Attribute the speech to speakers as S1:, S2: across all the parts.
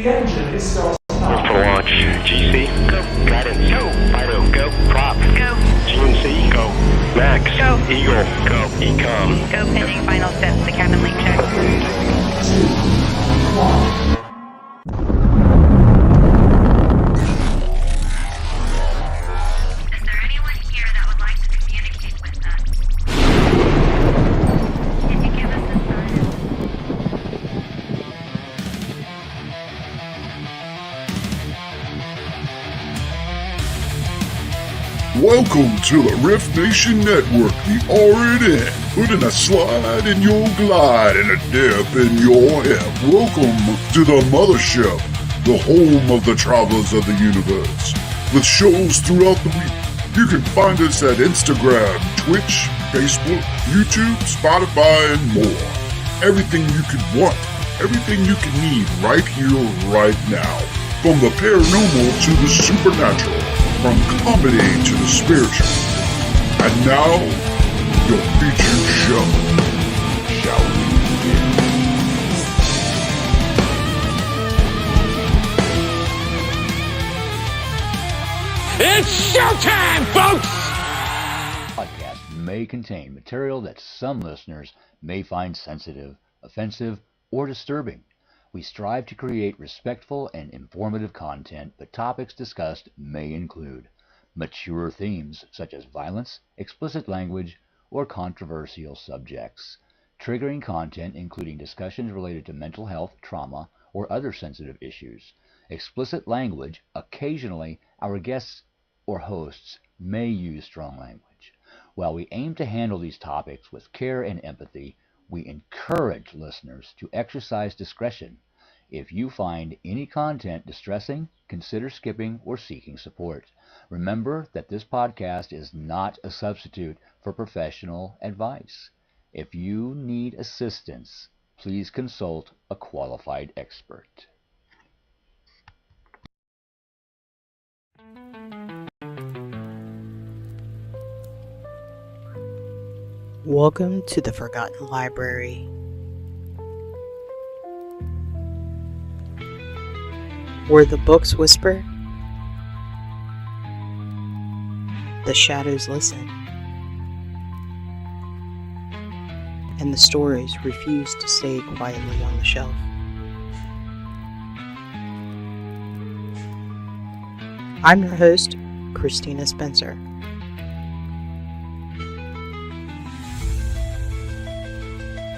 S1: The engine is still stopped.
S2: For launch. GC, go. Guidance, go. Fido, go. Prop, go. GNC, go. Max, go. Eagle, go. Ecom,
S3: go. Pending final steps. The cabin link check.
S1: 3, 2, 1.
S3: Is there anyone here that would like to communicate with us? Can you give us a sign?
S4: Welcome to the Riff Nation Network, the RNN, putting a slide in your glide and a dip in your hip. Welcome to the mothership, the home of the travelers of the universe. With shows throughout the week, you can find us at Instagram, Twitch, Facebook, YouTube, Spotify, and more. Everything you could want, everything you can need right here, right now. From the paranormal to the supernatural. From comedy to the spiritual. And now, your featured show. Shall we begin?
S5: It's showtime, folks!
S6: Podcast may contain material that some listeners may find sensitive, offensive, or disturbing. We strive to create respectful and informative content, but topics discussed may include mature themes such as violence, explicit language, or controversial subjects, triggering content including discussions related to mental health, trauma, or other sensitive issues, explicit language. Occasionally, our guests or hosts may use strong language. While we aim to handle these topics with care and empathy, we encourage listeners to exercise discretion. If you find any content distressing, consider skipping or seeking support. Remember that this podcast is not a substitute for professional advice. If you need assistance, please consult a qualified expert.
S7: Welcome to the Forgotten Library, where the books whisper, the shadows listen, and the stories refuse to stay quietly on the shelf. I'm your host, Christina Spencer.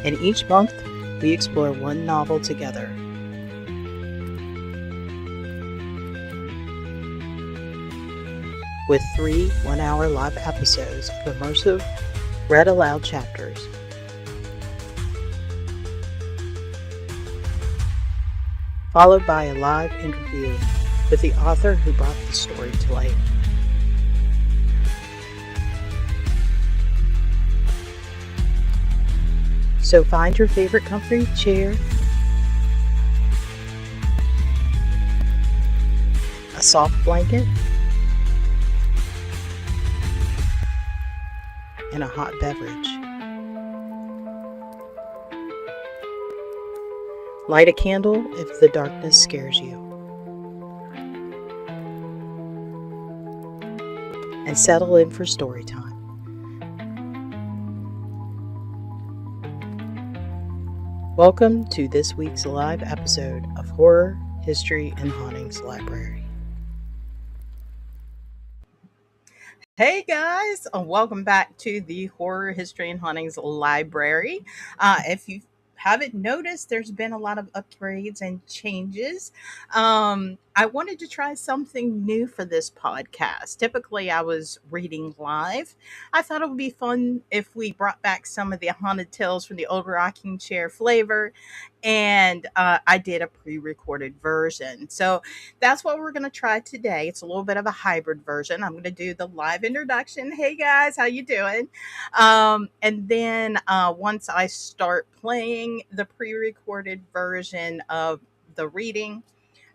S7: And each month, we explore one novel together. With 3 one-hour live episodes of immersive, read-aloud chapters. Followed by a live interview with the author who brought the story to life. So find your favorite comfy chair, a soft blanket, and a hot beverage. Light a candle if the darkness scares you. And settle in for story time. Welcome to this week's live episode of Horror, History, and Hauntings Library. Hey guys, welcome back to the Horror, History, and Hauntings Library. If you haven't noticed, there's been a lot of upgrades and changes. I wanted to try something new for this podcast. Typically, I was reading live. I thought it would be fun if we brought back some of the haunted tales from the old rocking chair flavor, and I did a pre-recorded version. So that's what we're going to try today. It's a little bit of a hybrid version. I'm going to do the live introduction. Hey guys, how you doing? And then once I start playing the pre-recorded version of the reading,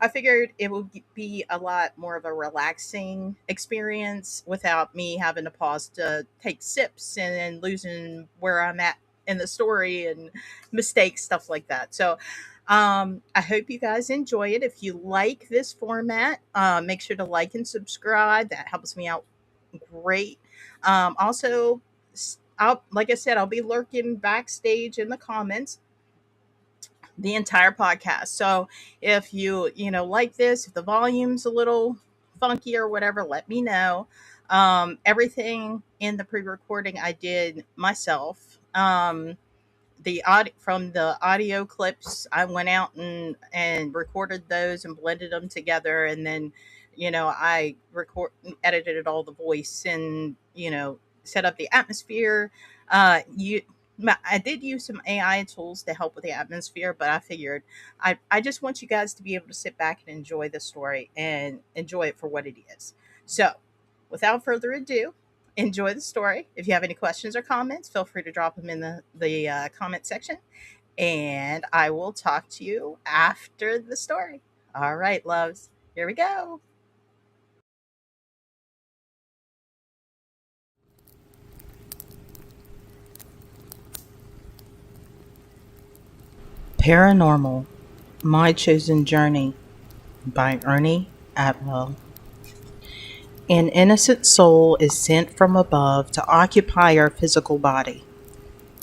S7: I figured it would be a lot more of a relaxing experience without me having to pause to take sips and losing where I'm at in the story and mistakes, stuff like that. So I hope you guys enjoy it. If you like this format, make sure to like and subscribe. That helps me out great. Also, like I said, I'll be lurking backstage in the comments the entire podcast. So if you like this, if the volume's a little funky or whatever, let me know. Everything in the pre-recording I did myself. The audio from the audio clips, I went out and recorded those and blended them together, and then I record edited all the voice and set up the atmosphere. You I did use some AI tools to help with the atmosphere, but I figured I just want you guys to be able to sit back and enjoy the story and enjoy it for what it is. So, without further ado, enjoy the story. If you have any questions or comments, feel free to drop them in the comment section, and I will talk to you after the story. All right, loves, here we go. Paranormal: My Chosen Journey by Ernie Atwell. An innocent soul is sent from above to occupy our physical body.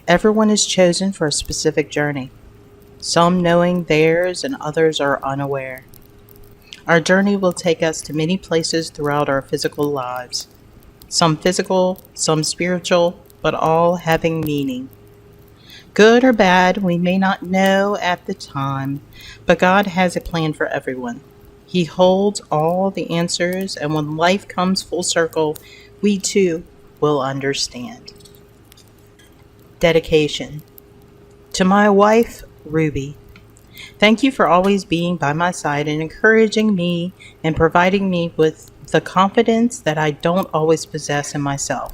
S7: Everyone is chosen for a specific journey, some knowing theirs and others are unaware. Our journey will take us to many places throughout our physical lives, some physical, some spiritual, but all having meaning. Good or bad, we may not know at the time, but God has a plan for everyone. He holds all the answers, and when life comes full circle, we too will understand. Dedication. To my wife, Ruby. Thank you for always being by my side and encouraging me and providing me with the confidence that I don't always possess in myself.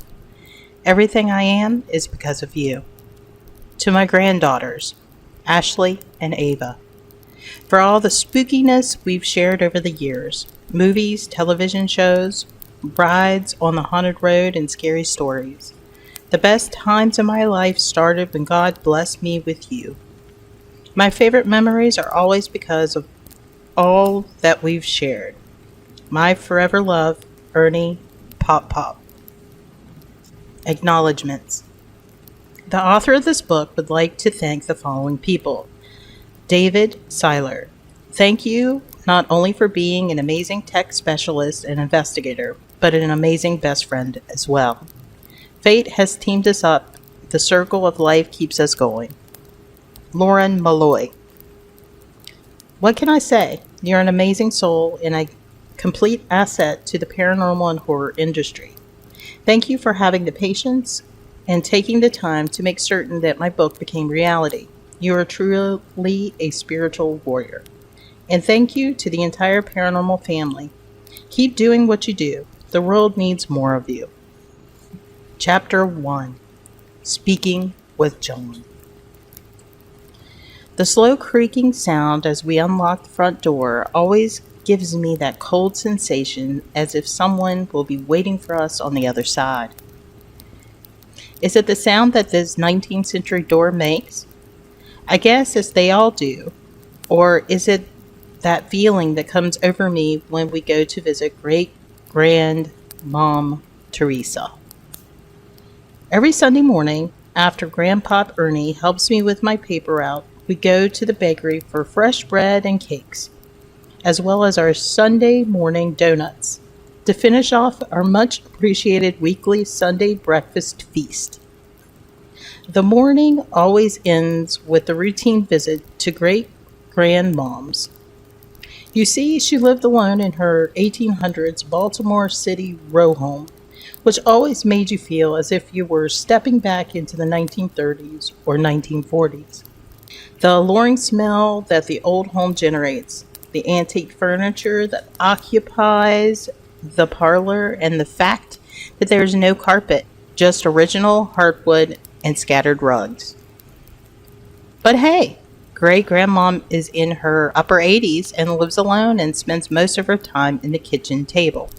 S7: Everything I am is because of you. To my granddaughters, Ashley and Ava, for all the spookiness we've shared over the years, movies, television shows, rides on the haunted road, and scary stories. The best times in my life started when God blessed me with you. My favorite memories are always because of all that we've shared. My forever love, Ernie Pop Pop. Acknowledgements. The author of this book would like to thank the following people. David Seiler. Thank you not only for being an amazing tech specialist and investigator, but an amazing best friend as well. Fate has teamed us up. The circle of life keeps us going. Lauren Malloy. What can I say? You're an amazing soul and a complete asset to the paranormal and horror industry. Thank you for having the patience and taking the time to make certain that my book became reality. You are truly a spiritual warrior. And thank you to the entire paranormal family. Keep doing what you do. The world needs more of you. Chapter 1. Speaking with John. The slow creaking sound as we unlock the front door always gives me that cold sensation as if someone will be waiting for us on the other side. Is it the sound that this 19th century door makes? I guess as they all do. Or is it that feeling that comes over me when we go to visit great-grand-mom Teresa? Every Sunday morning, after Grandpop Ernie helps me with my paper route, we go to the bakery for fresh bread and cakes, as well as our Sunday morning donuts, to finish off our much appreciated weekly Sunday breakfast feast. The morning always ends with the routine visit to great-grandmom's. You see, she lived alone in her 1800s Baltimore City row home, which always made you feel as if you were stepping back into the 1930s or 1940s. The alluring smell that the old home generates, the antique furniture that occupies the parlor, and the fact that there is no carpet, just original hardwood and scattered rugs. But hey, great-grandmom is in her upper 80s and lives alone and spends most of her time in the kitchen table.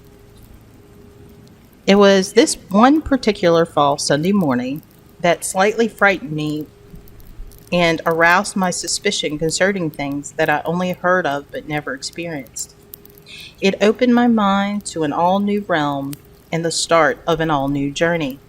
S7: It was this one particular fall Sunday morning that slightly frightened me and aroused my suspicion concerning things that I only heard of but never experienced. It opened my mind to an all new realm and the start of an all new journey.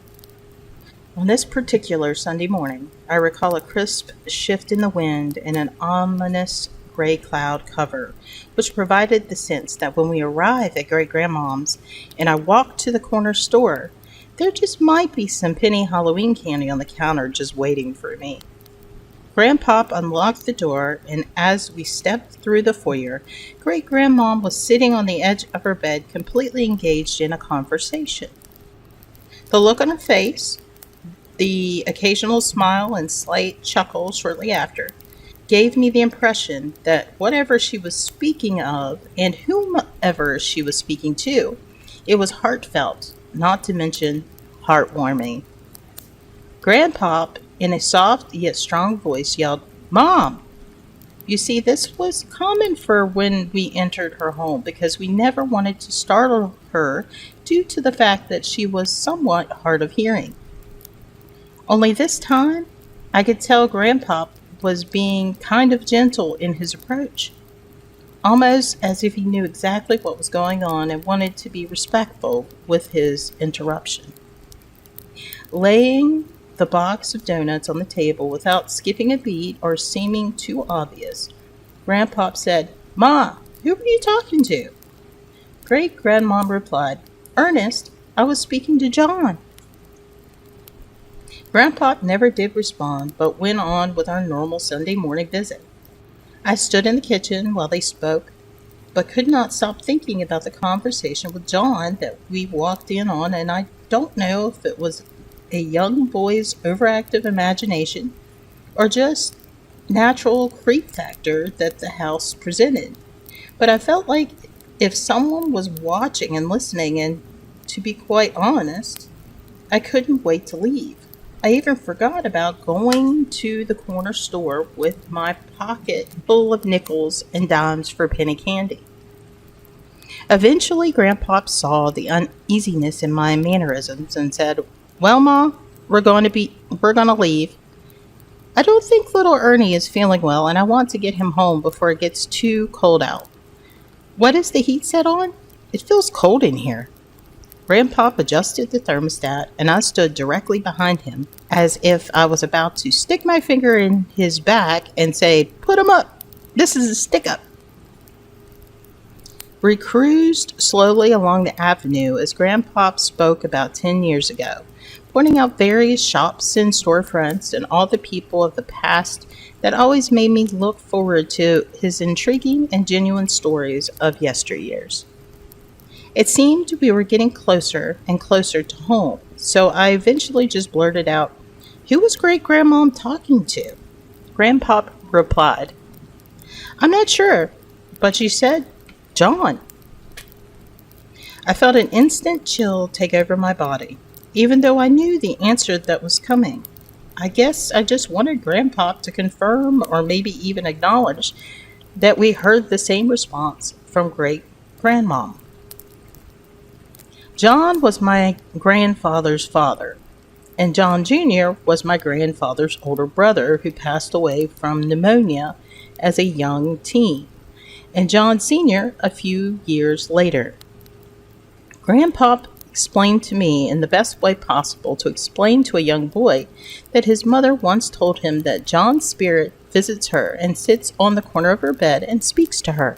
S7: On this particular Sunday morning, I recall a crisp shift in the wind and an ominous gray cloud cover, which provided the sense that when we arrive at Great Grandmom's and I walk to the corner store, there just might be some penny Halloween candy on the counter just waiting for me. Grandpop unlocked the door, and as we stepped through the foyer, Great Grandmom was sitting on the edge of her bed, completely engaged in a conversation. The look on her face, the occasional smile and slight chuckle shortly after, gave me the impression that whatever she was speaking of and whomever she was speaking to, it was heartfelt, not to mention heartwarming. Grandpop, in a soft yet strong voice, yelled, "Mom!" You see, this was common for when we entered her home because we never wanted to startle her due to the fact that she was somewhat hard of hearing. Only this time, I could tell Grandpop was being kind of gentle in his approach, almost as if he knew exactly what was going on and wanted to be respectful with his interruption. Laying the box of donuts on the table without skipping a beat or seeming too obvious, Grandpop said, "Ma, who were you talking to?" Great Grandmom replied, "Ernest, I was speaking to John." Grandpop never did respond, but went on with our normal Sunday morning visit. I stood in the kitchen while they spoke, but could not stop thinking about the conversation with John that we walked in on, and I don't know if it was a young boy's overactive imagination or just natural creep factor that the house presented. But I felt like if someone was watching and listening, and to be quite honest, I couldn't wait to leave. I even forgot about going to the corner store with my pocket full of nickels and dimes for penny candy. Eventually, Grandpop saw the uneasiness in my mannerisms and said, "Well, Ma, we're going to leave. I don't think little Ernie is feeling well, and I want to get him home before it gets too cold out. What is the heat set on? It feels cold in here." Grandpop adjusted the thermostat, and I stood directly behind him, as if I was about to stick my finger in his back and say, "Put him up. This is a stick-up." We cruised slowly along the avenue as Grandpop spoke about 10 years ago, pointing out various shops and storefronts and all the people of the past that always made me look forward to his intriguing and genuine stories of yesteryears. It seemed we were getting closer and closer to home, so I eventually just blurted out, "Who was Great Grandmom talking to?" Grandpop replied, "I'm not sure, but she said John." I felt an instant chill take over my body, even though I knew the answer that was coming. I guess I just wanted Grandpop to confirm or maybe even acknowledge that we heard the same response from Great Grandmom. John was my grandfather's father, and John Jr. was my grandfather's older brother who passed away from pneumonia as a young teen, and John Sr. a few years later. Grandpop explained to me in the best way possible to explain to a young boy that his mother once told him that John's spirit visits her and sits on the corner of her bed and speaks to her.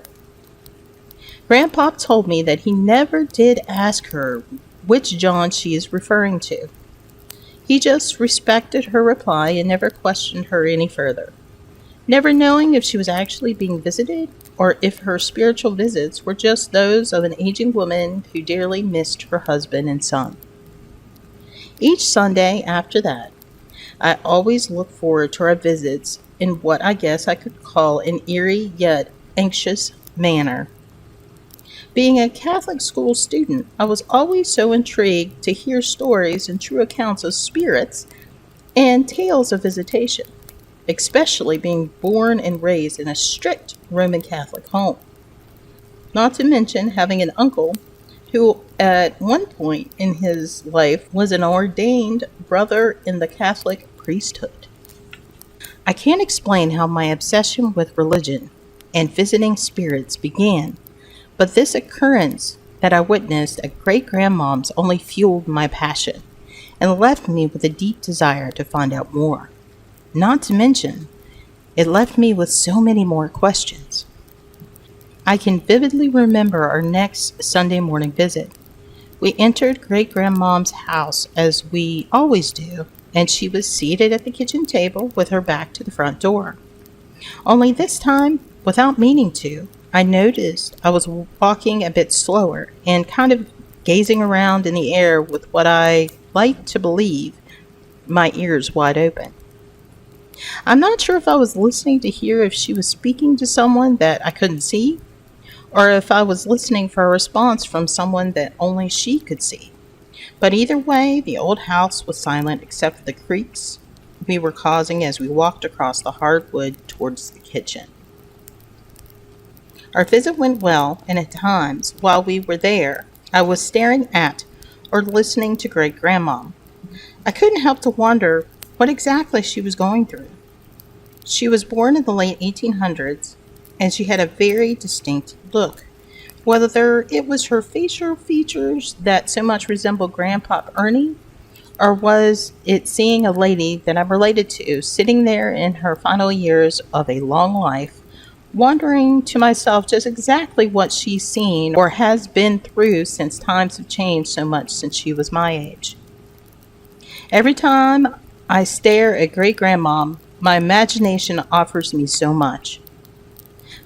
S7: Grandpop told me that he never did ask her which John she is referring to. He just respected her reply and never questioned her any further, never knowing if she was actually being visited or if her spiritual visits were just those of an aging woman who dearly missed her husband and son. Each Sunday after that, I always looked forward to our visits in what I guess I could call an eerie yet anxious manner. Being a Catholic school student, I was always so intrigued to hear stories and true accounts of spirits and tales of visitation, especially being born and raised in a strict Roman Catholic home. Not to mention having an uncle who at one point in his life was an ordained brother in the Catholic priesthood. I can't explain how my obsession with religion and visiting spirits began, but this occurrence that I witnessed at great grandmom's only fueled my passion and left me with a deep desire to find out more. Not to mention, it left me with so many more questions. I can vividly remember our next Sunday morning visit. We entered great grandmom's house as we always do, and she was seated at the kitchen table with her back to the front door. Only this time, without meaning to, I noticed I was walking a bit slower and kind of gazing around in the air with what I like to believe my ears wide open. I'm not sure if I was listening to hear if she was speaking to someone that I couldn't see, or if I was listening for a response from someone that only she could see. But either way, the old house was silent except for the creaks we were causing as we walked across the hardwood towards the kitchen. Our visit went well, and at times, while we were there, I was staring at or listening to great grandma. I couldn't help to wonder what exactly she was going through. She was born in the late 1800s, and she had a very distinct look. Whether it was her facial features that so much resembled Grandpa Ernie, or was it seeing a lady that I'm related to sitting there in her final years of a long life, wondering to myself just exactly what she's seen or has been through since times have changed so much since she was my age. Every time I stare at great grandma, my imagination offers me so much.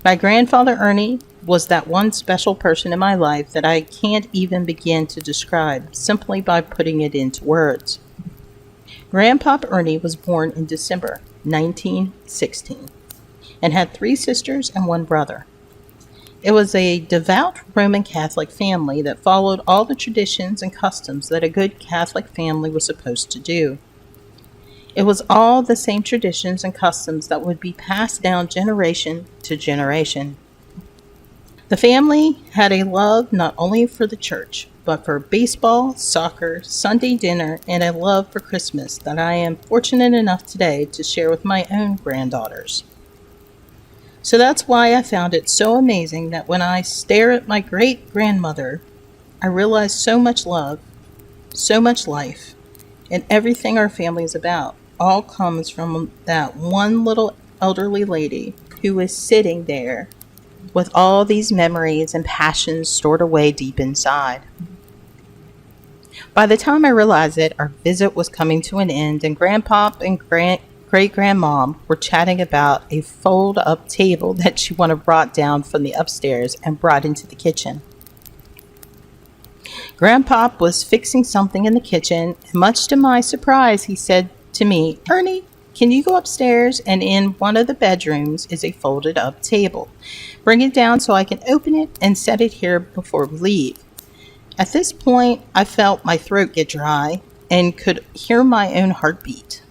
S7: My grandfather Ernie was that one special person in my life that I can't even begin to describe simply by putting it into words. Grandpa Ernie was born in December 1916 and had 3 sisters and 1 brother. It was a devout Roman Catholic family that followed all the traditions and customs that a good Catholic family was supposed to do. It was all the same traditions and customs that would be passed down generation to generation. The family had a love not only for the church, but for baseball, soccer, Sunday dinner, and a love for Christmas that I am fortunate enough today to share with my own granddaughters. So that's why I found it so amazing that when I stare at my great-grandmother, I realize so much love, so much life, and everything our family is about all comes from that one little elderly lady who is sitting there with all these memories and passions stored away deep inside. By the time I realized it, our visit was coming to an end, and Grandpa and great-grandmom were chatting about a fold-up table that she wanted brought down from the upstairs and brought into the kitchen. Grandpa was fixing something in the kitchen, and much to my surprise, he said to me, "Ernie, can you go upstairs, and in one of the bedrooms is a folded-up table. Bring it down so I can open it and set it here before we leave." At this point, I felt my throat get dry and could hear my own heartbeat,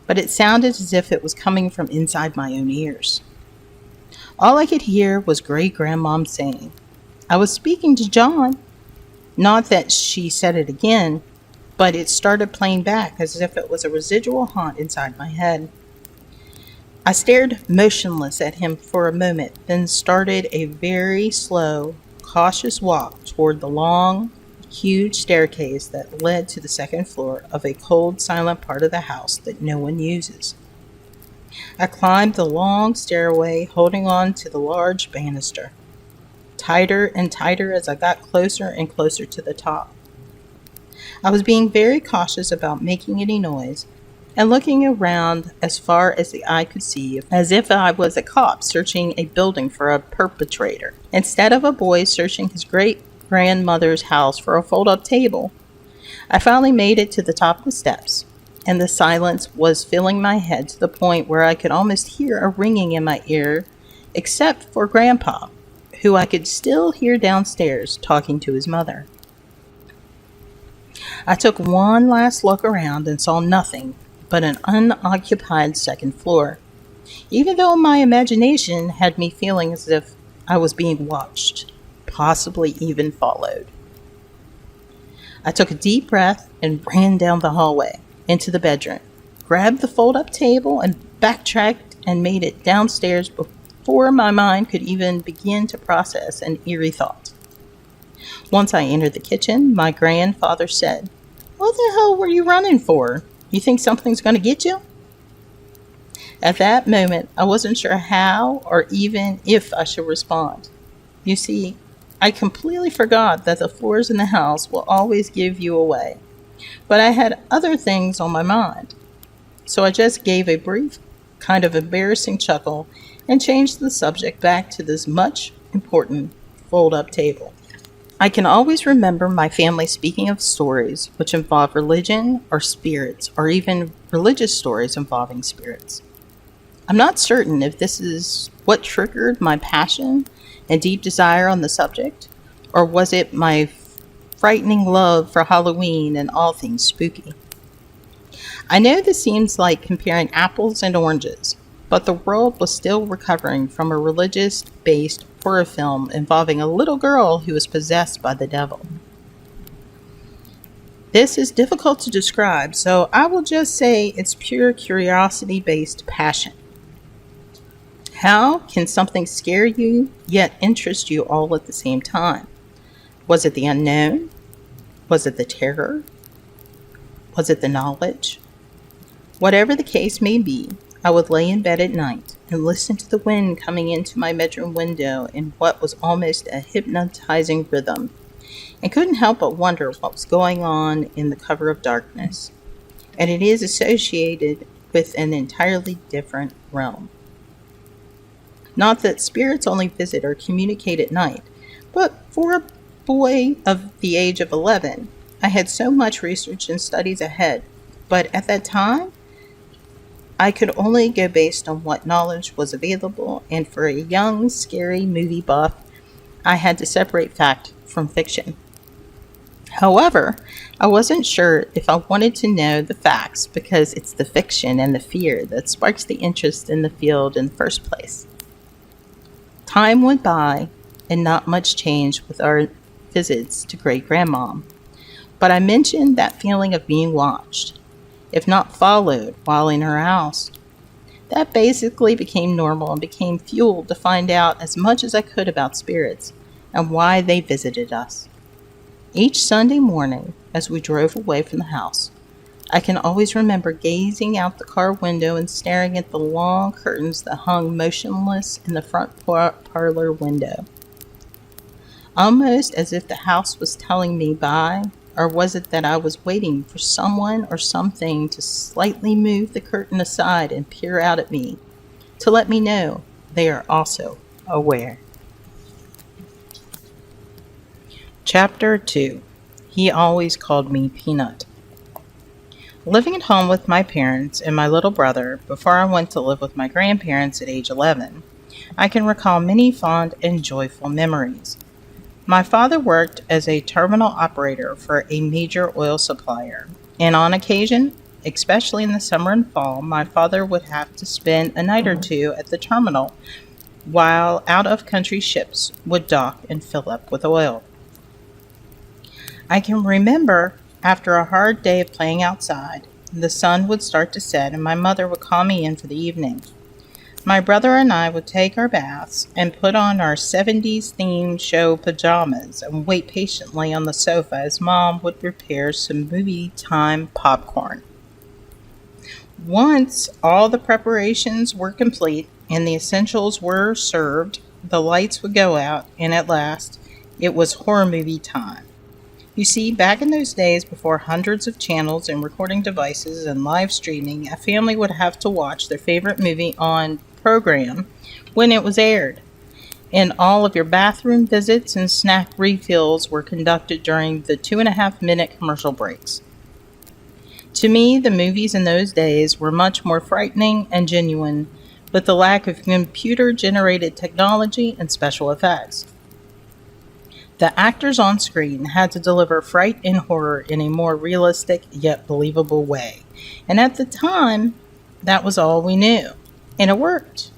S7: but it sounded as if it was coming from inside my own ears. All I could hear was great-grandmom saying, "I was speaking to John." Not that she said it again, but it started playing back as if it was a residual haunt inside my head. I stared motionless at him for a moment, then started a very slow, cautious walk toward the long, huge staircase that led to the second floor of a cold, silent part of the house that no one uses. I climbed the long stairway, holding on to the large banister, tighter and tighter as I got closer and closer to the top. I was being very cautious about making any noise and looking around as far as the eye could see, as if I was a cop searching a building for a perpetrator, instead of a boy searching his great-grandmother's house for a fold-up table. I finally made it to the top of the steps, and the silence was filling my head to the point where I could almost hear a ringing in my ear, except for Grandpa, who I could still hear downstairs talking to his mother. I took one last look around and saw nothing but an unoccupied second floor, even though my imagination had me feeling as if I was being watched, possibly even followed. I took a deep breath and ran down the hallway into the bedroom, grabbed the fold-up table, and backtracked and made it downstairs before my mind could even begin to process an eerie thought. Once I entered the kitchen, my grandfather said, "What the hell were you running for? You think something's going to get you?" At that moment, I wasn't sure how or even if I should respond. You see, I completely forgot that the floors in the house will always give you away. But I had other things on my mind. So I just gave a brief, kind of embarrassing chuckle and changed the subject back to this much important fold-up table. I can always remember my family speaking of stories which involve religion or spirits, or even religious stories involving spirits. I'm not certain if this is what triggered my passion and deep desire on the subject, or was it my frightening love for Halloween and all things spooky. I know this seems like comparing apples and oranges, but the world was still recovering from a religious-based horror film involving a little girl who was possessed by the devil. This is difficult to describe, so I will just say it's pure curiosity-based passion. How can something scare you yet interest you all at the same time? Was it the unknown? Was it the terror? Was it the knowledge? Whatever the case may be, I would lay in bed at night and listen to the wind coming into my bedroom window in what was almost a hypnotizing rhythm, and couldn't help but wonder what was going on in the cover of darkness. And it is associated with an entirely different realm. Not that spirits only visit or communicate at night, but for a boy of the age of 11, I had so much research and studies ahead, but at that time, I could only go based on what knowledge was available, and for a young, scary movie buff, I had to separate fact from fiction. However, I wasn't sure if I wanted to know the facts because it's the fiction and the fear that sparks the interest in the field in the first place. Time went by, and not much changed with our visits to great-grandmom, but I mentioned that feeling of being watched, if not followed, while in her house. That basically became normal and became fuel to find out as much as I could about spirits and why they visited us. Each Sunday morning, as we drove away from the house, I can always remember gazing out the car window and staring at the long curtains that hung motionless in the front parlor window. Almost as if the house was telling me bye, or was it that I was waiting for someone or something to slightly move the curtain aside and peer out at me, to let me know they are also aware. Chapter 2. He always called me Peanut. Living at home with my parents and my little brother before I went to live with my grandparents at age 11, I can recall many fond and joyful memories. My father worked as a terminal operator for a major oil supplier, and on occasion, especially in the summer and fall, my father would have to spend a night or two at the terminal while out-of-country ships would dock and fill up with oil. I can remember after a hard day of playing outside, the sun would start to set and my mother would call me in for the evening. My brother and I would take our baths and put on our 70s themed show pajamas and wait patiently on the sofa as Mom would prepare some movie time popcorn. Once all the preparations were complete and the essentials were served, the lights would go out and at last it was horror movie time. You see, back in those days before hundreds of channels and recording devices and live streaming, a family would have to watch their favorite movie on program when it was aired. And all of your bathroom visits and snack refills were conducted during the 2.5-minute commercial breaks. To me, the movies in those days were much more frightening and genuine, with the lack of computer-generated technology and special effects. The actors on screen had to deliver fright and horror in a more realistic yet believable way. And at the time, that was all we knew. And it worked.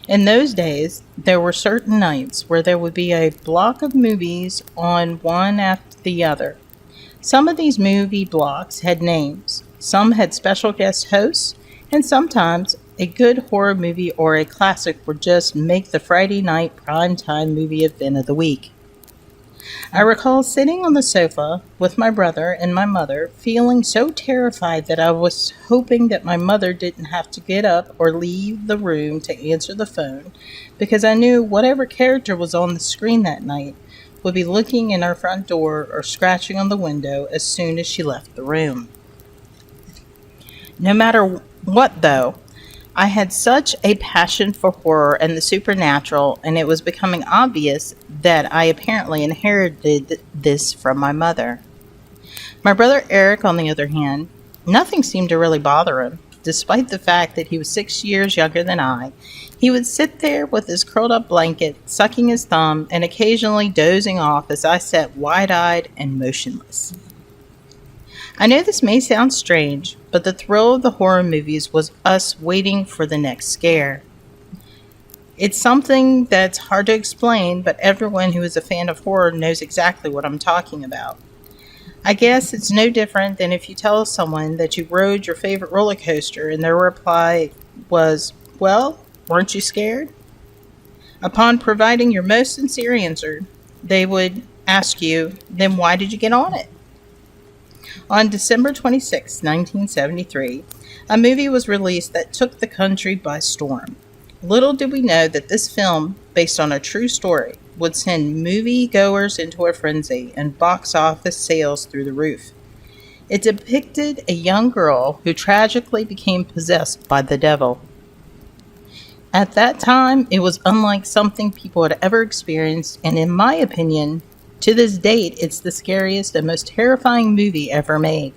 S7: In those days, there were certain nights where there would be a block of movies on one after the other. Some of these movie blocks had names. Some had special guest hosts. And sometimes a good horror movie or a classic would just make the Friday night primetime movie event of the week. I recall sitting on the sofa with my brother and my mother, feeling so terrified that I was hoping that my mother didn't have to get up or leave the room to answer the phone, because I knew whatever character was on the screen that night would be looking in our front door or scratching on the window as soon as she left the room. No matter what, though, I had such a passion for horror and the supernatural, and it was becoming obvious that I apparently inherited this from my mother. My brother Eric, on the other hand, nothing seemed to really bother him. Despite the fact that he was 6 years younger than I, he would sit there with his curled up blanket, sucking his thumb, and occasionally dozing off as I sat wide-eyed and motionless. I know this may sound strange, but the thrill of the horror movies was us waiting for the next scare. It's something that's hard to explain, but everyone who is a fan of horror knows exactly what I'm talking about. I guess it's no different than if you tell someone that you rode your favorite roller coaster and their reply was, "Well, weren't you scared?" Upon providing your most sincere answer, they would ask you, "Then why did you get on it?" On December 26, 1973, a movie was released that took the country by storm. Little did we know that this film, based on a true story, would send movie-goers into a frenzy and box office sales through the roof. It depicted a young girl who tragically became possessed by the devil. At that time, it was unlike something people had ever experienced, and in my opinion, to this date, it's the scariest and most terrifying movie ever made.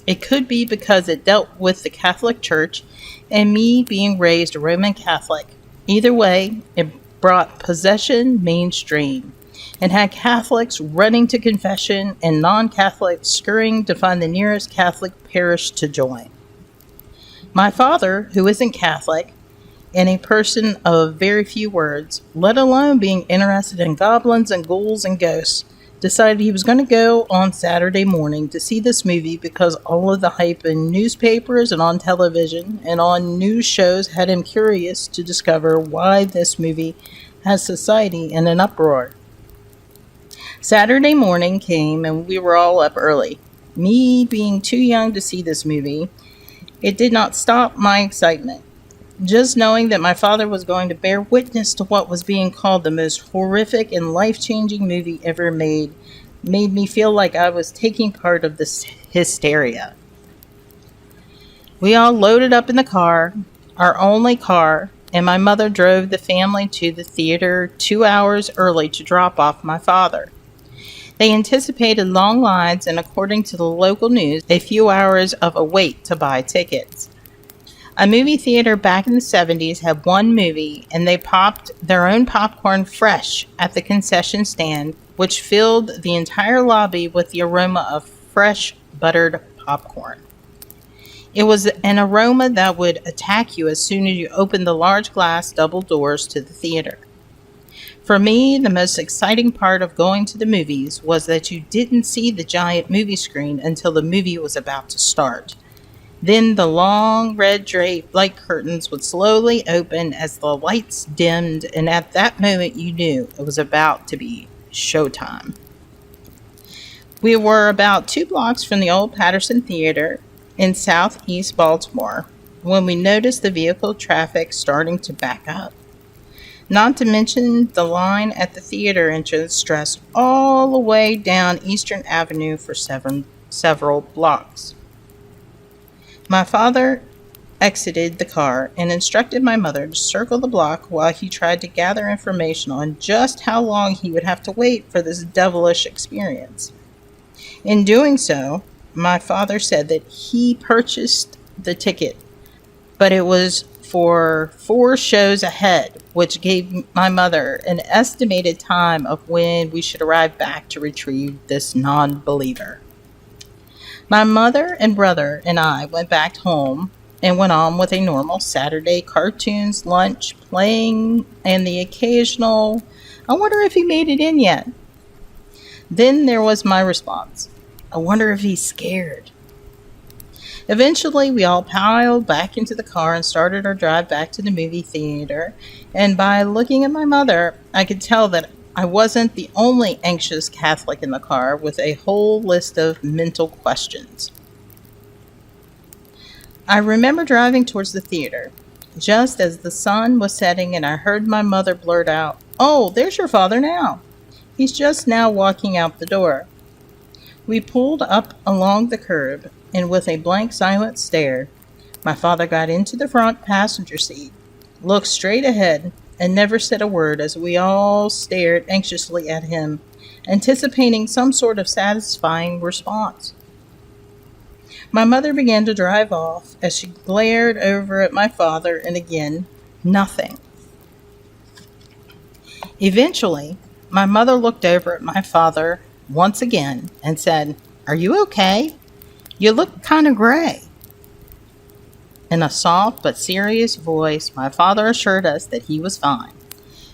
S7: It could be because it dealt with the Catholic Church and me being raised a Roman Catholic. Either way, it brought possession mainstream and had Catholics running to confession and non-Catholics scurrying to find the nearest Catholic parish to join. My father, who isn't Catholic, and a person of very few words, let alone being interested in goblins and ghouls and ghosts, decided he was going to go on Saturday morning to see this movie because all of the hype in newspapers and on television and on news shows had him curious to discover why this movie has society in an uproar. Saturday morning came and we were all up early. Me being too young to see this movie, it did not stop my excitement. Just knowing that my father was going to bear witness to what was being called the most horrific and life-changing movie ever made me feel like I was taking part of this hysteria. We all loaded up in the car, our only car, and my mother drove the family to the theater 2 hours early to drop off my father. They anticipated long lines and, according to the local news, a few hours of a wait to buy tickets. A movie theater back in the 70s had one movie, and they popped their own popcorn fresh at the concession stand, which filled the entire lobby with the aroma of fresh buttered popcorn. It was an aroma that would attack you as soon as you opened the large glass double doors to the theater. For me, the most exciting part of going to the movies was that you didn't see the giant movie screen until the movie was about to start. Then the long red draped light curtains would slowly open as the lights dimmed, and at that moment you knew it was about to be showtime. We were about 2 blocks from the old Patterson Theater in southeast Baltimore when we noticed the vehicle traffic starting to back up. Not to mention the line at the theater entrance stretched all the way down Eastern Avenue for several blocks. My father exited the car and instructed my mother to circle the block while he tried to gather information on just how long he would have to wait for this devilish experience. In doing so, my father said that he purchased the ticket, but it was for 4 shows ahead, which gave my mother an estimated time of when we should arrive back to retrieve this non-believer. My mother and brother and I went back home and went on with a normal Saturday cartoons, lunch, playing, and the occasional, "I wonder if he made it in yet." Then there was my response, "I wonder if he's scared." Eventually, we all piled back into the car and started our drive back to the movie theater. And by looking at my mother, I could tell that I wasn't the only anxious Catholic in the car with a whole list of mental questions. I remember driving towards the theater, just as the sun was setting, and I heard my mother blurt out, "Oh, there's your father now. He's just now walking out the door." We pulled up along the curb, and with a blank, silent stare, my father got into the front passenger seat, looked straight ahead, and never said a word as we all stared anxiously at him, anticipating some sort of satisfying response. My mother began to drive off as she glared over at my father, and again, nothing. Eventually, my mother looked over at my father once again and said, "Are you okay? You look kind of gray." In a soft but serious voice, my father assured us that he was fine,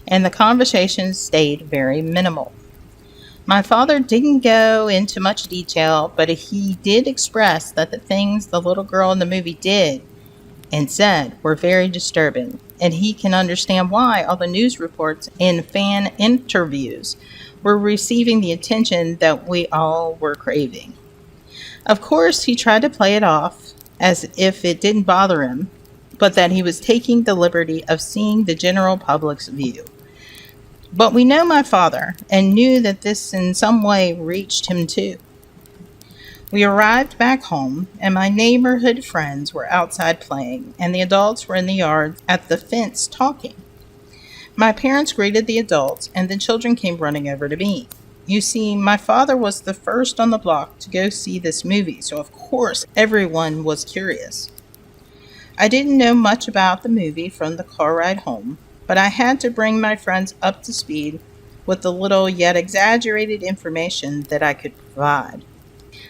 S7: and the conversation stayed very minimal. My father didn't go into much detail, but he did express that the things the little girl in the movie did and said were very disturbing, and he can understand why all the news reports and fan interviews were receiving the attention that we all were craving. Of course, he tried to play it off as if it didn't bother him, but that he was taking the liberty of seeing the general public's view. But we know my father and knew that this in some way reached him too. We arrived back home, and my neighborhood friends were outside playing, and the adults were in the yard at the fence talking. My parents greeted the adults, and the children came running over to me. You see, my father was the first on the block to go see this movie, so of course everyone was curious. I didn't know much about the movie from the car ride home, but I had to bring my friends up to speed with the little yet exaggerated information that I could provide.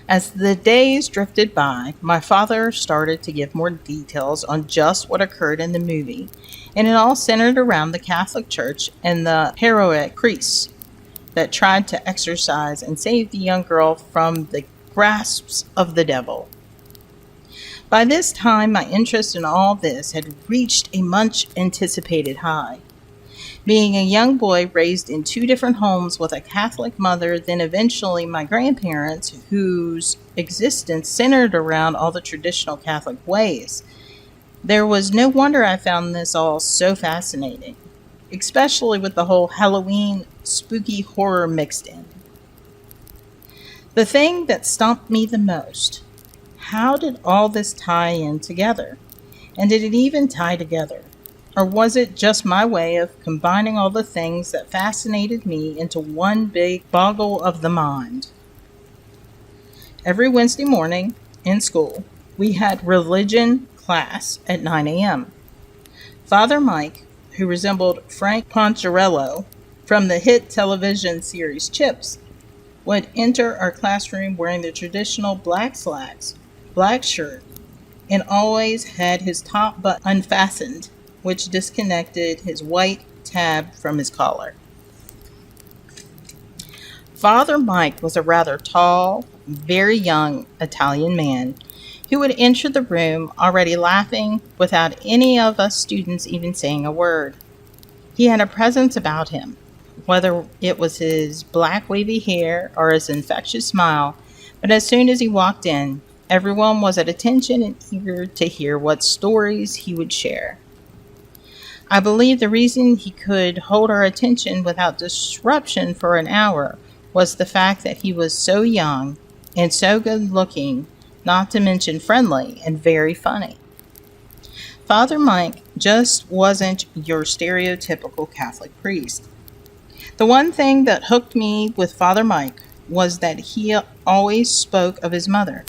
S7: As the days drifted by, my father started to give more details on just what occurred in the movie, and it all centered around the Catholic Church and the heroic priests that tried to exorcise and save the young girl from the grasps of the devil. By this time, my interest in all this had reached a much anticipated high. Being a young boy raised in two different homes with a Catholic mother, then eventually my grandparents, whose existence centered around all the traditional Catholic ways, there was no wonder I found this all so fascinating, especially with the whole Halloween spooky horror mixed in. The thing that stumped me the most: how did all this tie in together? And did it even tie together? Or was it just my way of combining all the things that fascinated me into one big boggle of the mind? Every Wednesday morning in school, we had religion class at 9 a.m. Father Mike, who resembled Frank Poncherello from the hit television series Chips, would enter our classroom wearing the traditional black slacks, black shirt, and always had his top button unfastened, which disconnected his white tab from his collar. Father Mike was a rather tall, very young Italian man who would enter the room already laughing without any of us students even saying a word. He had a presence about him, whether it was his black wavy hair or his infectious smile, but as soon as he walked in, everyone was at attention and eager to hear what stories he would share. I believe the reason he could hold our attention without disruption for an hour was the fact that he was so young and so good looking, not to mention friendly and very funny. Father Mike just wasn't your stereotypical Catholic priest. The one thing that hooked me with Father Mike was that he always spoke of his mother.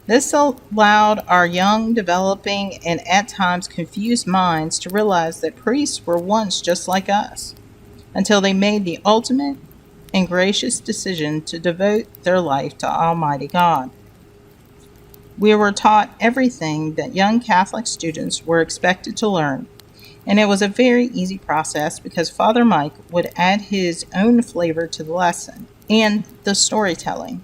S7: This allowed our young, developing, and at times confused minds to realize that priests were once just like us, until they made the ultimate and gracious decision to devote their life to Almighty God. We were taught everything that young Catholic students were expected to learn, and it was a very easy process because Father Mike would add his own flavor to the lesson and the storytelling.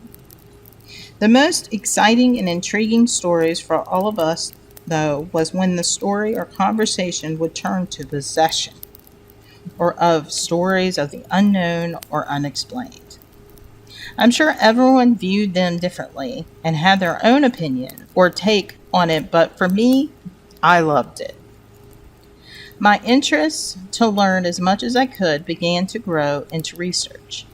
S7: The most exciting and intriguing stories for all of us, though, was when the story or conversation would turn to possession, or of stories of the unknown or unexplained. I'm sure everyone viewed them differently and had their own opinion or take on it, but for me, I loved it. My interest to learn as much as I could began to grow into research.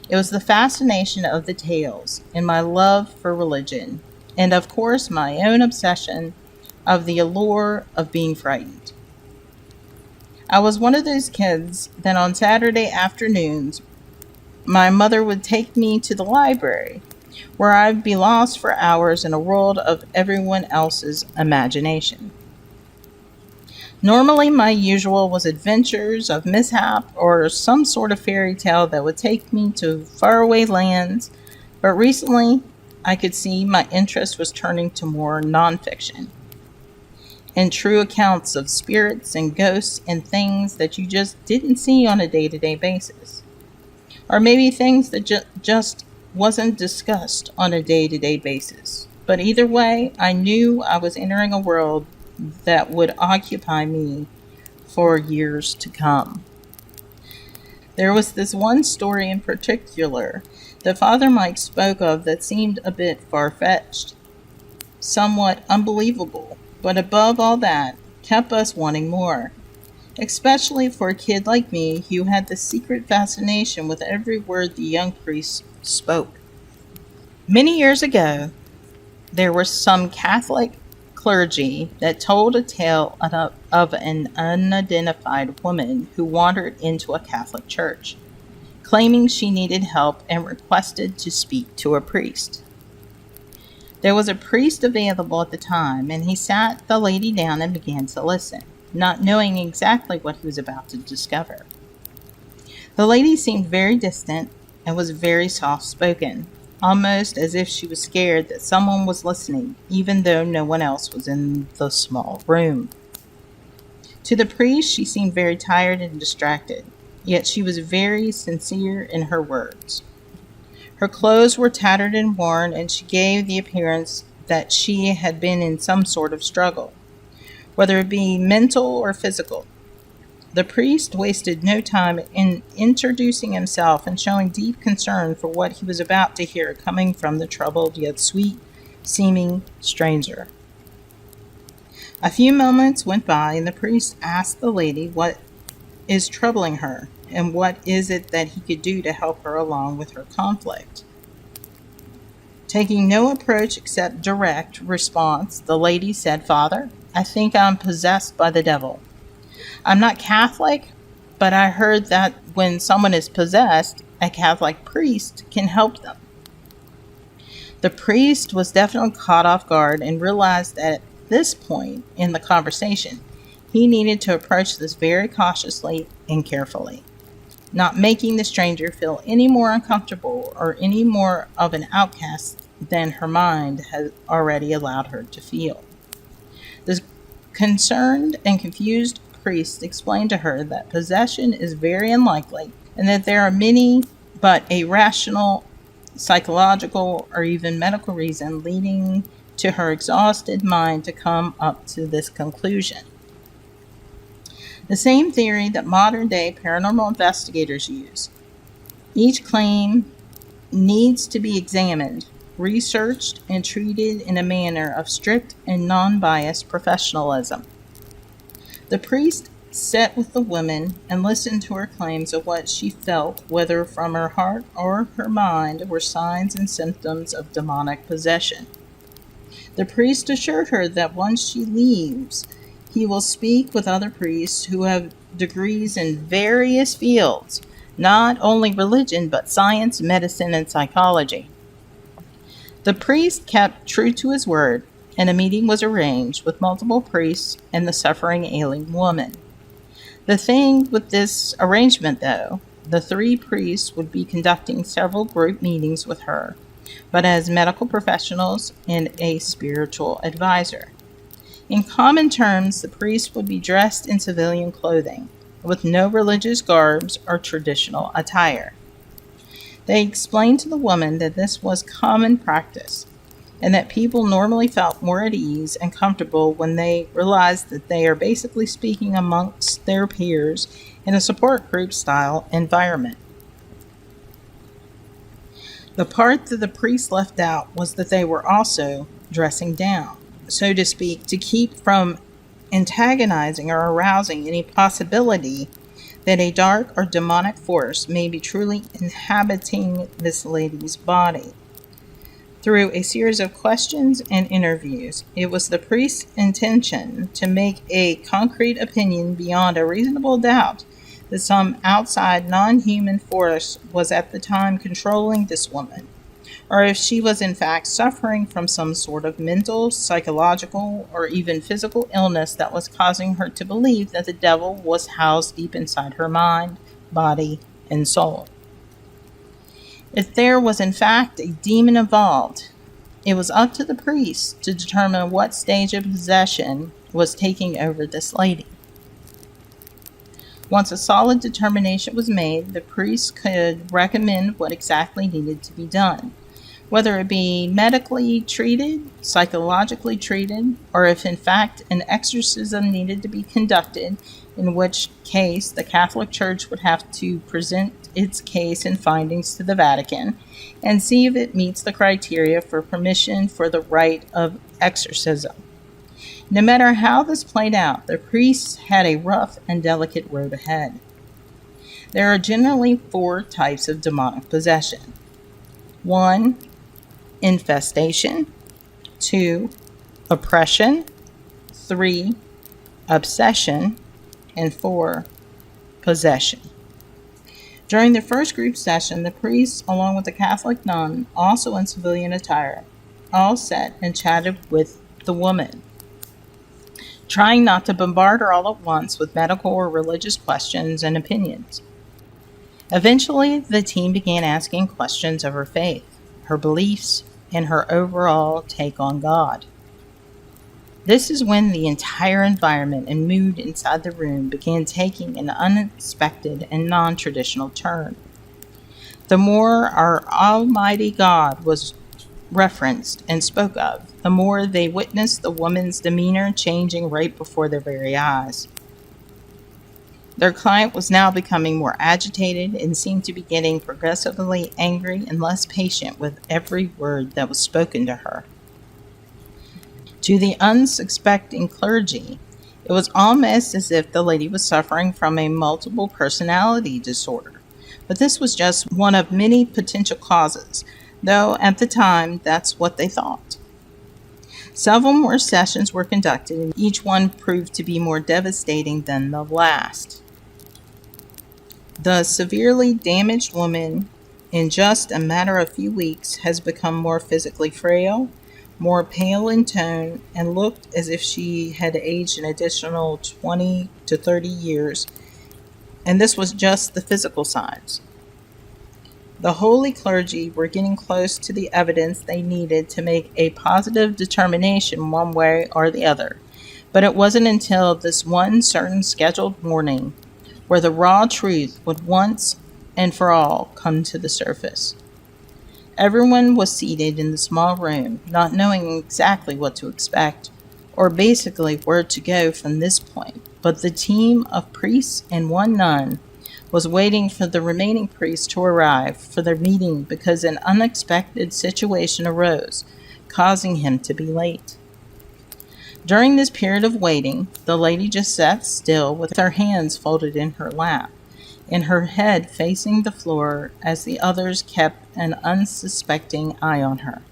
S7: It was the fascination of the tales and my love for religion, and of course my own obsession of the allure of being frightened. I was one of those kids that on Saturday afternoons my mother would take me to the library, where I'd be lost for hours in a world of everyone else's imagination. Normally, my usual was adventures of mishap or some sort of fairy tale that would take me to faraway lands, but recently I could see my interest was turning to more nonfiction and true accounts of spirits and ghosts and things that you just didn't see on a day to day basis. Or maybe things that just wasn't discussed on a day to day basis. But either way, I knew I was entering a world that would occupy me for years to come. There was this one story in particular that Father Mike spoke of that seemed a bit far-fetched, somewhat unbelievable, but above all that, kept us wanting more. Especially for a kid like me who had the secret fascination with every word the young priest spoke. Many years ago, there was some Catholic clergy that told a tale of an unidentified woman who wandered into a Catholic church, claiming she needed help and requested to speak to a priest. There was a priest available at the time, and he sat the lady down and began to listen, not knowing exactly what he was about to discover. The lady seemed very distant and was very soft-spoken, almost as if she was scared that someone was listening, even though no one else was in the small room. To the priest, she seemed very tired and distracted, yet she was very sincere in her words. Her clothes were tattered and worn, and she gave the appearance that she had been in some sort of struggle, whether it be mental or physical. The priest wasted no time in introducing himself and showing deep concern for what he was about to hear coming from the troubled yet sweet-seeming stranger. A few moments went by, and the priest asked the lady what is troubling her, and what is it that he could do to help her along with her conflict. Taking no approach except direct response, the lady said, "Father, I think I'm possessed by the devil. I'm not Catholic, but I heard that when someone is possessed, a Catholic priest can help them." The priest was definitely caught off guard and realized that at this point in the conversation, he needed to approach this very cautiously and carefully, not making the stranger feel any more uncomfortable or any more of an outcast than her mind had already allowed her to feel. The concerned and confused priest explained to her that possession is very unlikely and that there are many but a rational, psychological, or even medical reason leading to her exhausted mind to come up to this conclusion. The same theory that modern-day paranormal investigators use. Each claim needs to be examined, researched, and treated in a manner of strict and non-biased professionalism. The priest sat with the woman and listened to her claims of what she felt, whether from her heart or her mind were signs and symptoms of demonic possession. The priest assured her that once she leaves, he will speak with other priests who have degrees in various fields, not only religion, but science, medicine, and psychology. The priest kept true to his word, and a meeting was arranged with multiple priests and the suffering ailing woman. The thing with this arrangement, though, the 3 priests would be conducting several group meetings with her, but as medical professionals and a spiritual advisor. In common terms, the priest would be dressed in civilian clothing, with no religious garbs or traditional attire. They explained to the woman that this was common practice and that people normally felt more at ease and comfortable when they realized that they are basically speaking amongst their peers in a support group style environment. The part that the priest left out was that they were also dressing down, so to speak, to keep from antagonizing or arousing any possibility that a dark or demonic force may be truly inhabiting this lady's body. Through a series of questions and interviews, it was the priest's intention to make a concrete opinion beyond a reasonable doubt that some outside non-human force was at the time controlling this woman, or if she was in fact suffering from some sort of mental, psychological, or even physical illness that was causing her to believe that the devil was housed deep inside her mind, body, and soul. If there was in fact a demon involved, it was up to the priest to determine what stage of possession was taking over this lady. Once a solid determination was made, the priest could recommend what exactly needed to be done, whether it be medically treated, psychologically treated, or if in fact an exorcism needed to be conducted, in which case the Catholic Church would have to present its case and findings to the Vatican and see if it meets the criteria for permission for the rite of exorcism. No matter how this played out, the priests had a rough and delicate road ahead. There are generally 4 types of demonic possession. 1. Infestation. 2. Oppression. 3. Obsession. And 4. Possession. During the first group session, the priest, along with the Catholic nun, also in civilian attire, all sat and chatted with the woman, trying not to bombard her all at once with medical or religious questions and opinions. Eventually, the team began asking questions of her faith, her beliefs, and her overall take on God. This is when the entire environment and mood inside the room began taking an unexpected and non-traditional turn. The more our Almighty God was referenced and spoke of, the more they witnessed the woman's demeanor changing right before their very eyes. Their client was now becoming more agitated and seemed to be getting progressively angry and less patient with every word that was spoken to her. To the unsuspecting clergy, it was almost as if the lady was suffering from a multiple personality disorder, but this was just one of many potential causes, though at the time that's what they thought. Several more sessions were conducted, and each one proved to be more devastating than the last. The severely damaged woman, in just a matter of few weeks, has become more physically frail, more pale in tone, and looked as if she had aged an additional 20 to 30 years, and this was just the physical signs. The holy clergy were getting close to the evidence they needed to make a positive determination one way or the other, but it wasn't until this one certain scheduled morning where the raw truth would once and for all come to the surface. Everyone was seated in the small room, not knowing exactly what to expect, or basically where to go from this point, but the team of priests and one nun was waiting for the remaining priests to arrive for their meeting because an unexpected situation arose, causing him to be late. During this period of waiting, the lady just sat still with her hands folded in her lap and her head facing the floor as the others kept an unsuspecting eye on her.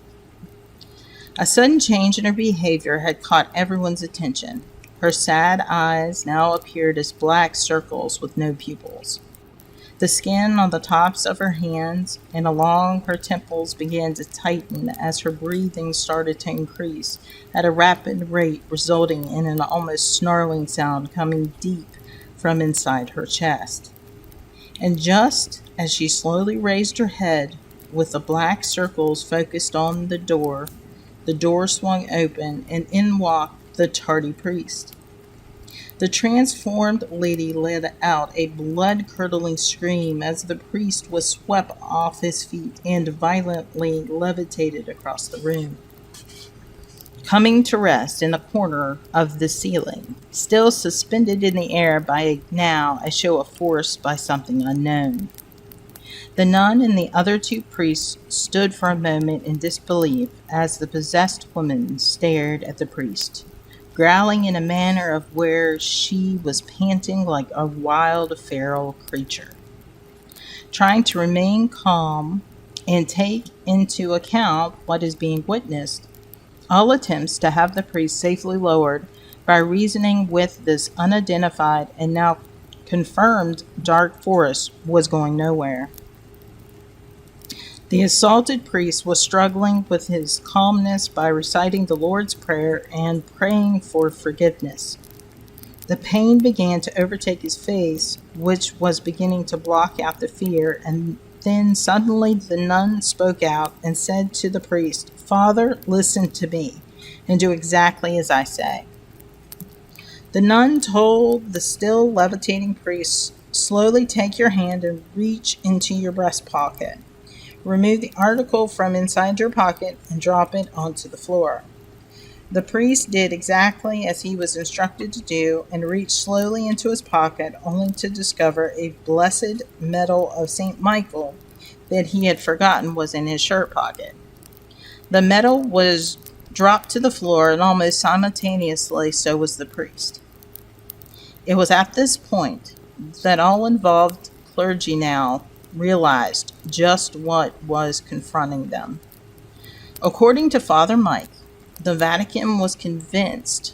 S7: A sudden change in her behavior had caught everyone's attention. Her sad eyes now appeared as black circles with no pupils. The skin on the tops of her hands and along her temples began to tighten as her breathing started to increase at a rapid rate, resulting in an almost snarling sound coming deep from inside her chest. And just as she slowly raised her head, with the black circles focused on the door swung open, and in walked the tardy priest. The transformed lady let out a blood-curdling scream as the priest was swept off his feet and violently levitated across the room, coming to rest in a corner of the ceiling, still suspended in the air by now a show of force by something unknown. The nun and the other two priests stood for a moment in disbelief as the possessed woman stared at the priest, growling in a manner of where she was panting like a wild feral creature. Trying to remain calm and take into account what is being witnessed, all attempts to have the priest safely lowered by reasoning with this unidentified and now confirmed dark force was going nowhere. The assaulted priest was struggling with his calmness by reciting the Lord's Prayer and praying for forgiveness. The pain began to overtake his face, which was beginning to block out the fear, and then suddenly the nun spoke out and said to the priest, "Father, listen to me, and do exactly as I say." The nun told the still levitating priest, "Slowly take your hand and reach into your breast pocket. Remove the article from inside your pocket and drop it onto the floor." The priest did exactly as he was instructed to do and reached slowly into his pocket, only to discover a blessed medal of St. Michael that he had forgotten was in his shirt pocket. The medal was dropped to the floor, and almost simultaneously so was the priest. It was at this point that all involved clergy now realized just what was confronting them. According to Father Mike, the Vatican was convinced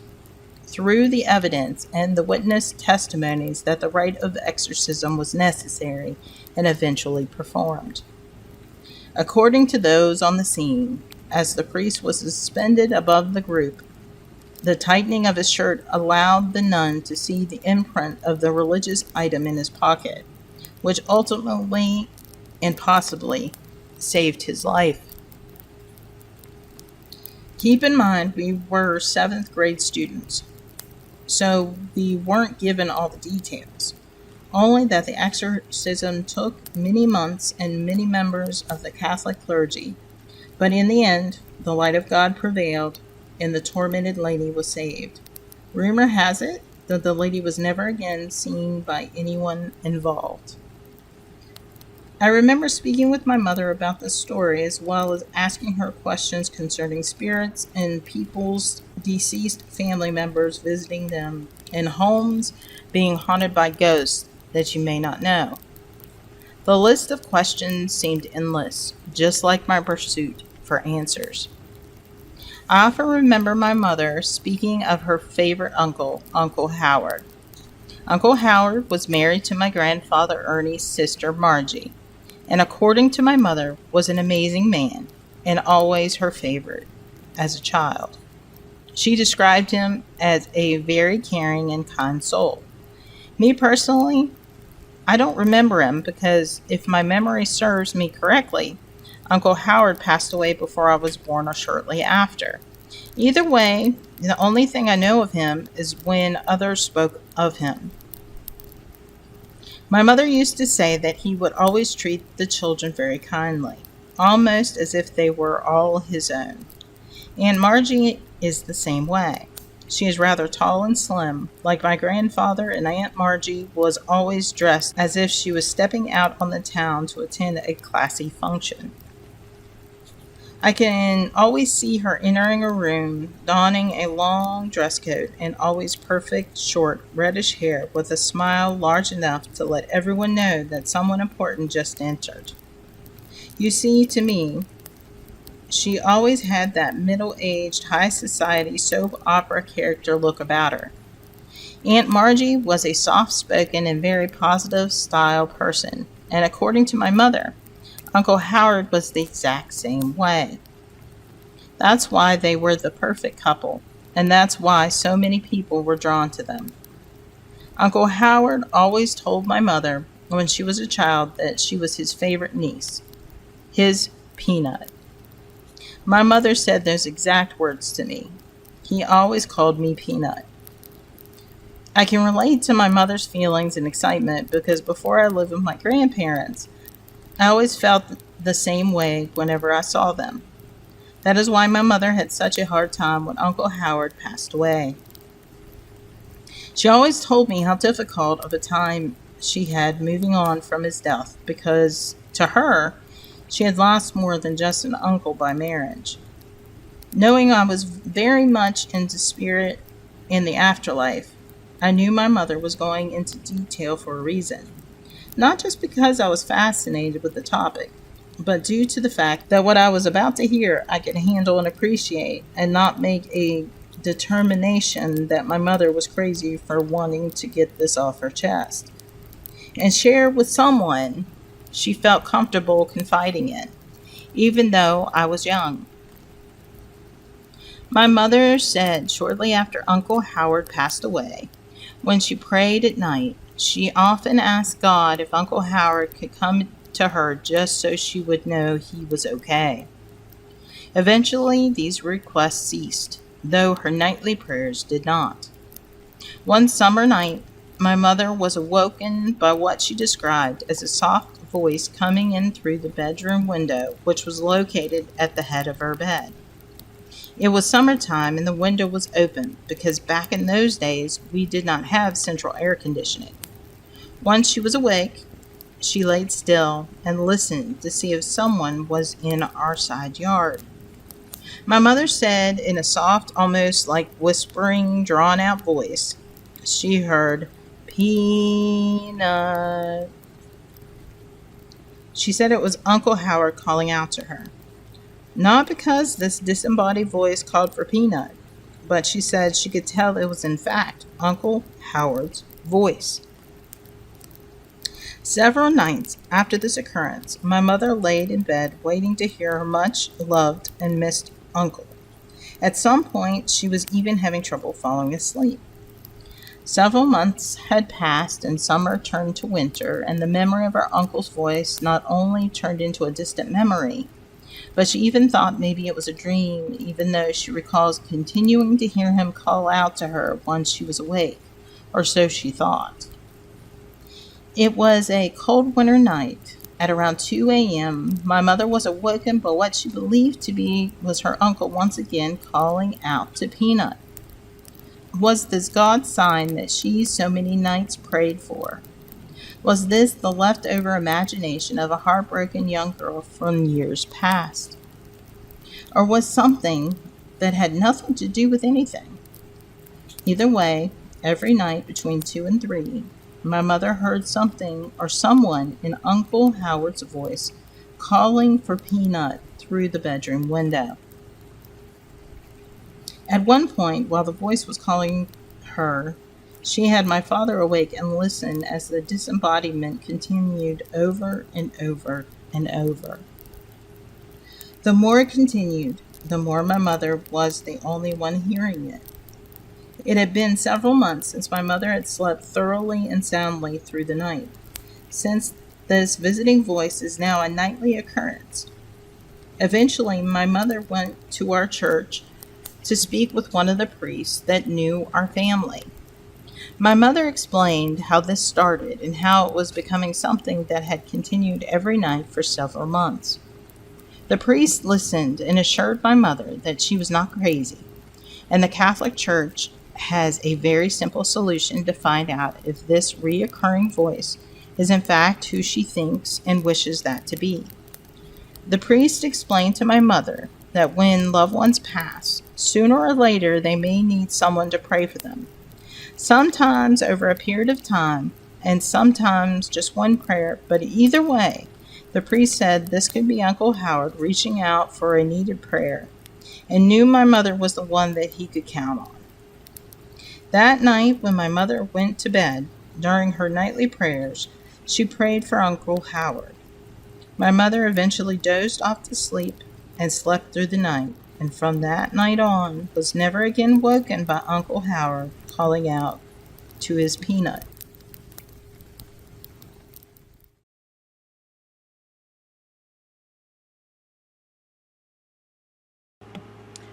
S7: through the evidence and the witness testimonies that the rite of exorcism was necessary and eventually performed. According to those on the scene, as the priest was suspended above the group, the tightening of his shirt allowed the nun to see the imprint of the religious item in his pocket, which ultimately and possibly saved his life. Keep in mind, we were 7th grade students, so we weren't given all the details, only that the exorcism took many months and many members of the Catholic clergy, but in the end, the light of God prevailed and the tormented lady was saved. Rumor has it that the lady was never again seen by anyone involved. I remember speaking with my mother about this story, as well as asking her questions concerning spirits and people's deceased family members visiting them in homes being haunted by ghosts that you may not know. The list of questions seemed endless, just like my pursuit for answers. I often remember my mother speaking of her favorite uncle, Uncle Howard. Uncle Howard was married to my grandfather Ernie's sister Margie, and according to my mother, was an amazing man, and always her favorite as a child. She described him as a very caring and kind soul. Me personally, I don't remember him because if my memory serves me correctly, Uncle Howard passed away before I was born or shortly after. Either way, the only thing I know of him is when others spoke of him. My mother used to say that he would always treat the children very kindly, almost as if they were all his own. Aunt Margie is the same way. She is rather tall and slim, like my grandfather, and Aunt Margie was always dressed as if she was stepping out on the town to attend a classy function. I can always see her entering a room, donning a long dress coat and always perfect, short, reddish hair with a smile large enough to let everyone know that someone important just entered. You see, to me, she always had that middle-aged, high society soap opera character look about her. Aunt Margie was a soft-spoken and very positive style person, and according to my mother, Uncle Howard was the exact same way. That's why they were the perfect couple, and that's why so many people were drawn to them. Uncle Howard always told my mother when she was a child that she was his favorite niece, his Peanut. My mother said those exact words to me. He always called me Peanut. I can relate to my mother's feelings and excitement because before I lived with my grandparents, I always felt the same way whenever I saw them. That is why my mother had such a hard time when Uncle Howard passed away. She always told me how difficult of a time she had moving on from his death because, to her, she had lost more than just an uncle by marriage. Knowing I was very much into spirit in the afterlife, I knew my mother was going into detail for a reason. Not just because I was fascinated with the topic, but due to the fact that what I was about to hear I could handle and appreciate and not make a determination that my mother was crazy for wanting to get this off her chest and share with someone she felt comfortable confiding in, even though I was young. My mother said shortly after Uncle Howard passed away, when she prayed at night, she often asked God if Uncle Howard could come to her just so she would know he was okay. Eventually, these requests ceased, though her nightly prayers did not. One summer night, my mother was awoken by what she described as a soft voice coming in through the bedroom window, which was located at the head of her bed. It was summertime and the window was open because back in those days we did not have central air conditioning. Once she was awake, she laid still and listened to see if someone was in our side yard. My mother said in a soft, almost like whispering, drawn out voice, she heard, "Peanut." She said it was Uncle Howard calling out to her. Not because this disembodied voice called for Peanut, but she said she could tell it was in fact Uncle Howard's voice. Several nights after this occurrence, my mother laid in bed waiting to hear her much loved and missed uncle. At some point, she was even having trouble falling asleep. Several months had passed and summer turned to winter, and the memory of her uncle's voice not only turned into a distant memory, but she even thought maybe it was a dream, even though she recalls continuing to hear him call out to her once she was awake, or so she thought. It was a cold winter night. At around 2 a.m., my mother was awoken by what she believed to be was her uncle once again calling out to Peanut. Was this God's sign that she so many nights prayed for? Was this the leftover imagination of a heartbroken young girl from years past? Or was something that had nothing to do with anything? Either way, every night between 2 and 3, my mother heard something or someone in Uncle Howard's voice calling for Peanut through the bedroom window. At one point, while the voice was calling her, she had my father awake and listen as the disembodiment continued over and over and over. The more it continued, the more my mother was the only one hearing it. It had been several months since my mother had slept thoroughly and soundly through the night, since this visiting voice is now a nightly occurrence. Eventually, my mother went to our church to speak with one of the priests that knew our family. My mother explained how this started and how it was becoming something that had continued every night for several months. The priest listened and assured my mother that she was not crazy, and the Catholic Church has a very simple solution to find out if this reoccurring voice is in fact who she thinks and wishes that to be. The priest explained to my mother that when loved ones pass, sooner or later they may need someone to pray for them. Sometimes over a period of time, and sometimes just one prayer, but either way, the priest said this could be Uncle Howard reaching out for a needed prayer, and knew my mother was the one that he could count on. That night, when my mother went to bed, during her nightly prayers, she prayed for Uncle Howard. My mother eventually dozed off to sleep and slept through the night, and from that night on was never again woken by Uncle Howard calling out to his Peanut.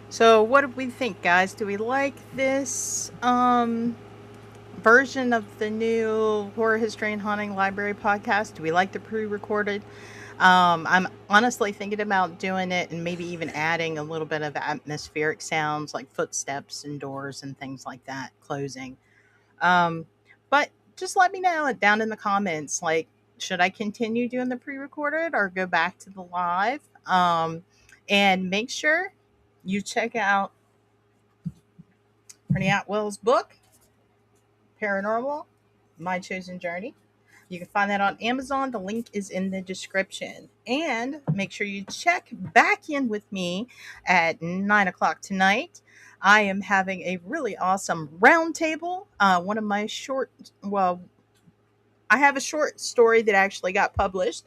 S7: So what do we think, guys? Do we like this version of the new Horror History and Haunting Library podcast? Do we like the pre-recorded? I'm honestly thinking about doing it and maybe even adding a little bit of atmospheric sounds like footsteps and doors and things like that closing. Um, but just let me know down in the comments, like, should I continue doing the pre-recorded or go back to the live? And make sure you check out Ernie Atwell's book, Paranormal, My Chosen Journey. You can find that on Amazon. The link is in the description. And make sure you check back in with me at 9 o'clock tonight. I am having a really awesome roundtable. One of my I have a short story that actually got published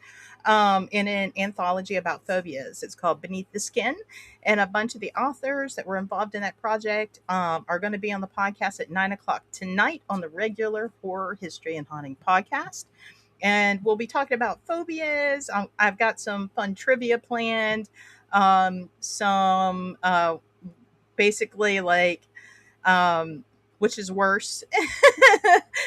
S7: in an anthology about phobias. It's called Beneath the Skin. And a bunch of the authors that were involved in that project are going to be on the podcast at 9 o'clock tonight on the regular Horror History and Haunting podcast. And we'll be talking about phobias. I've got some fun trivia planned. Some basically like which is worse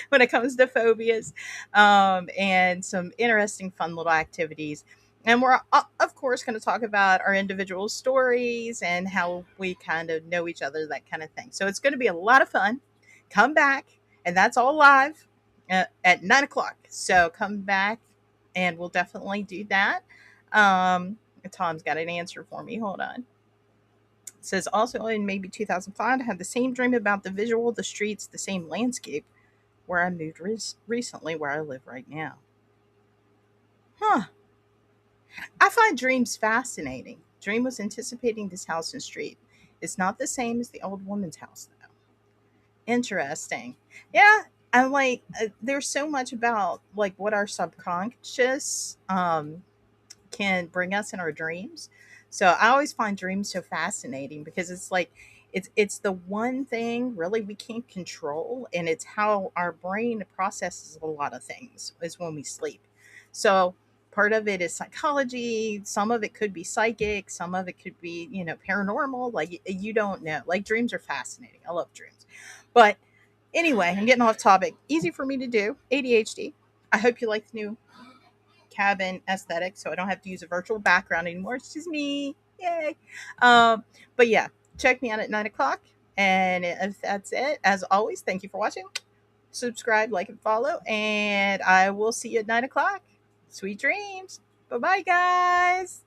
S7: when it comes to phobias, and some interesting, fun little activities. And we're, of course, going to talk about our individual stories and how we kind of know each other, that kind of thing. So it's going to be a lot of fun. Come back, and that's all live at 9 o'clock. So come back, and we'll definitely do that. Tom's got an answer for me. Hold on. It says, also in maybe 2005, I had the same dream about the visual, the streets, the same landscape where I moved recently, where I live right now. Huh. I find dreams fascinating. Dream was anticipating this house and street. It's not the same as the old woman's house, though. Interesting. Yeah, I'm like, there's so much about like what our subconscious can bring us in our dreams. So I always find dreams so fascinating because it's like it's the one thing really we can't control, and it's how our brain processes a lot of things is when we sleep. So part of it is psychology, some of it could be psychic, some of it could be, paranormal, like you don't know. Like dreams are fascinating. I love dreams. But anyway, I'm getting off topic. Easy for me to do. ADHD. I hope you like the new cabin aesthetic, so I don't have to use a virtual background anymore. It's just me. Yay. But yeah, check me out at 9 o'clock. And if that's it, as always, thank you for watching. Subscribe, like, and follow. And I will see you at 9 o'clock. Sweet dreams. Bye-bye, guys.